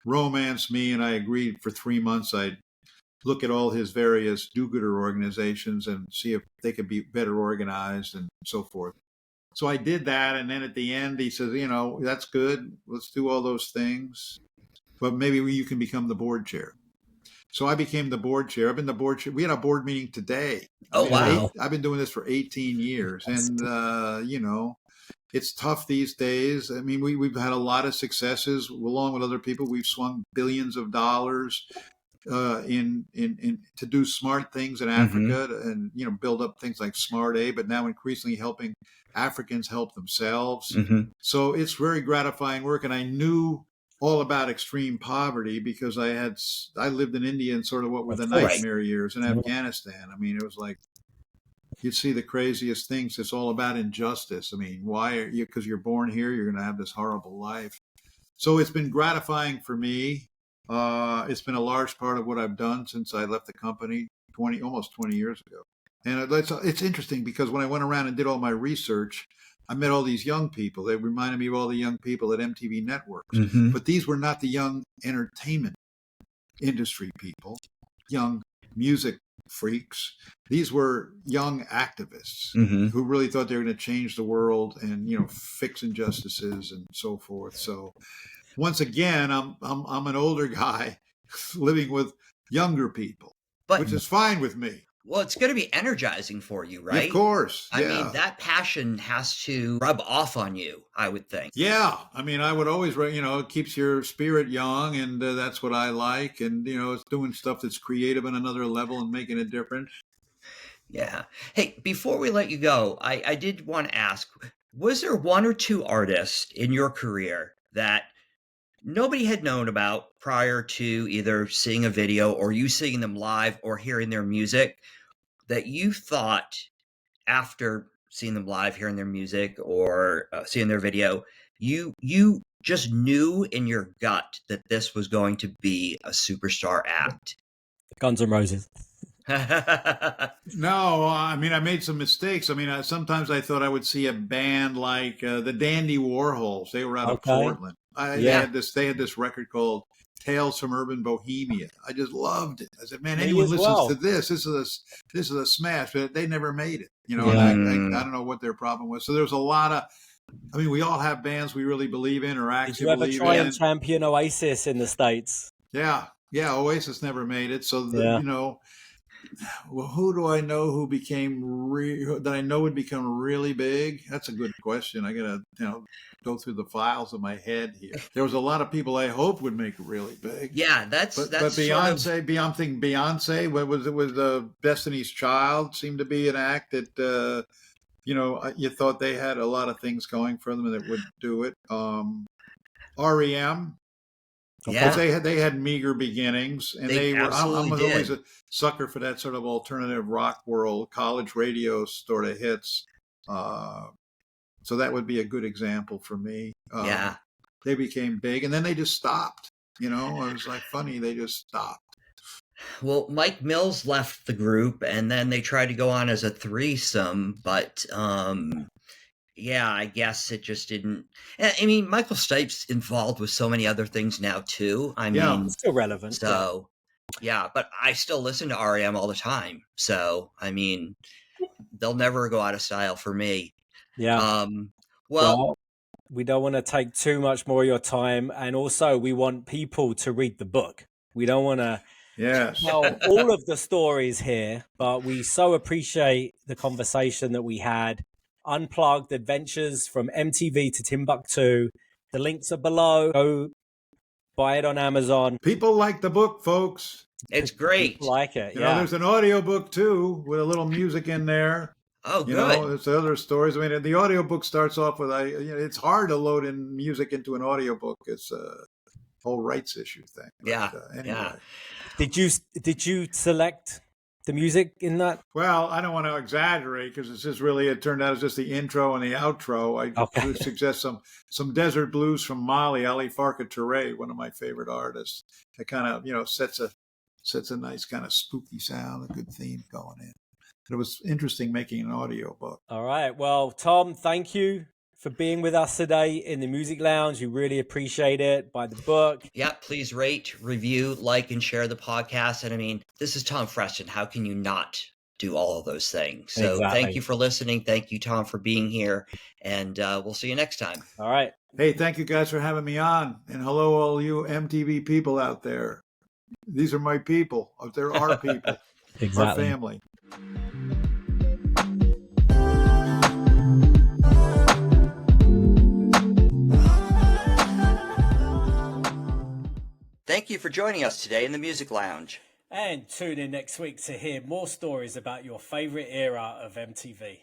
romanced me, and I agreed for 3 months I'd look at all his various do-gooder organizations and see if they could be better organized and so forth. So I did that, and then at the end he says, that's good. Let's do all those things, but maybe you can become the board chair. So I became the board chair. I've been the board chair. We had a board meeting today. Wow. I've been doing this for 18 years, and it's tough these days. I mean, we've had a lot of successes along with other people. We've swung billions of dollars in to do smart things in Africa, and build up things like Smart A, but now increasingly helping Africans help themselves. So it's very gratifying work, and I knew all about extreme poverty because I lived in India in sort of what were the nightmare years in Afghanistan. I mean, it was like you'd see the craziest things. It's all about injustice. I mean, why are you? Because you're born here, you're going to have this horrible life. So it's been gratifying for me. It's been a large part of what I've done since I left the company almost 20 years ago. And it's interesting because when I went around and did all my research, I met all these young people. They reminded me of all the young people at MTV Networks. But these were not the young entertainment industry people, young music freaks. These were young activists who really thought they were going to change the world and, fix injustices and so forth. So once again, I'm an older guy living with younger people, which is fine with me. Well, it's going to be energizing for you, right? Of course. I mean, that passion has to rub off on you, I would think. Yeah. I mean, I would always, it keeps your spirit young, and that's what I like. And, it's doing stuff that's creative on another level and making a difference. Yeah. Hey, before we let you go, I did want to ask, was there one or two artists in your career that nobody had known about prior to either seeing a video or you seeing them live or hearing their music that you thought after seeing them live, hearing their music or seeing their video, you just knew in your gut that this was going to be a superstar act? Guns N' Roses. No, I mean, I made some mistakes. I mean, sometimes I thought I would see a band like the Dandy Warhols. They were out of Portland. They had this record called Tales from Urban Bohemia. I just loved it. I said, man, anyone listens to this. This is a smash. But they never made it. And I don't know what their problem was. So there's a lot of. I mean, we all have bands we really believe in or actually believe in. Did you ever try and champion Oasis in the States? Yeah, Oasis never made it. So well, who do I know who became that I know would become really big? That's a good question. I gotta go through the files of my head here. There was a lot of people I hoped would make it really big. Yeah, but Beyonce. Beyonce. What was it? Was Destiny's Child seemed to be an act that you thought they had a lot of things going for them and that would do it. REM. Because they had meager beginnings, and I'm always a sucker for that sort of alternative rock world, college radio sort of hits. So that would be a good example for me. They became big, and then they just stopped. It was like funny, they just stopped. Well, Mike Mills left the group, and then they tried to go on as a threesome, but I guess it just didn't. I mean, Michael Stipe's involved with so many other things now too. I mean, still relevant. So, but I still listen to REM all the time. So, I mean, they'll never go out of style for me. Yeah. Well, we don't want to take too much more of your time, and also we want people to read the book. We don't want to tell all of the stories here, but we so appreciate the conversation that we had. Unplugged Adventures from MTV to Timbuktu. The links are below. Go buy it on Amazon. People like the book, folks. It's great. People like it. There's an audiobook too with a little music in there. Oh, good. It's other stories. I mean, the audiobook starts off with it's hard to load in music into an audiobook. It's whole rights issue thing. But, Yeah. anyway. Yeah. Did you select the music in that? Well, I don't want to exaggerate because it's just really, it turned out it's just the intro and the outro. I Okay. would suggest some desert blues from Mali, Ali Farka Touré, one of my favorite artists. It kind of, sets a nice kind of spooky sound, a good theme going in. It was interesting making an audio book. All right. Well, Tom, thank you for being with us today in the Music Lounge. We really appreciate it. Buy the book. Yeah, please rate, review, like, and share the podcast. And I mean, this is Tom Freston. How can you not do all of those things? So Exactly. Thank you for listening. Thank you, Tom, for being here. And we'll see you next time. All right. Hey, thank you guys for having me on. And hello, all you MTV people out there. These are my people. They're our people. Exactly. Our family. Thank you for joining us today in the Music Lounge. And tune in next week to hear more stories about your favorite era of MTV.